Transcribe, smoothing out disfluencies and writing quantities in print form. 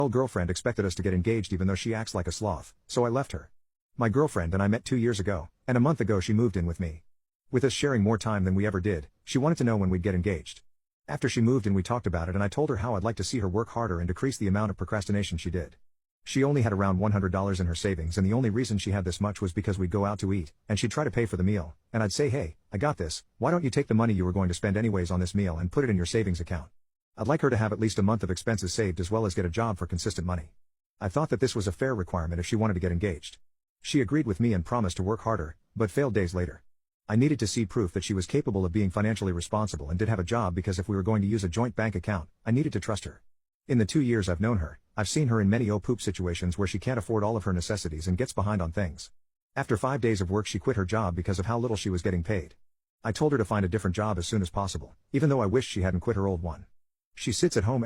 old girlfriend expected us to get engaged even though she acts like a sloth, so I left her. My girlfriend and I met 2 years ago, and a month ago she moved in with me. With us sharing more time than we ever did, she wanted to know when we'd get engaged. After she moved in we talked about it and I told her how I'd like to see her work harder and decrease the amount of procrastination she did. She only had around $100 in her savings and the only reason she had this much was because we'd go out to eat, and she'd try to pay for the meal, and I'd say, hey, I got this, why don't you take the money you were going to spend anyways on this meal and put it in your savings account? I'd like her to have at least a month of expenses saved as well as get a job for consistent money. I thought that this was a fair requirement if she wanted to get engaged. She agreed with me and promised to work harder, but failed days later. I needed to see proof that she was capable of being financially responsible and did have a job because if we were going to use a joint bank account, I needed to trust her. In the 2 years I've known her, I've seen her in many oh-poop situations where she can't afford all of her necessities and gets behind on things. After 5 days of work she quit her job because of how little she was getting paid. I told her to find a different job as soon as possible, even though I wished she hadn't quit her old one. She sits at home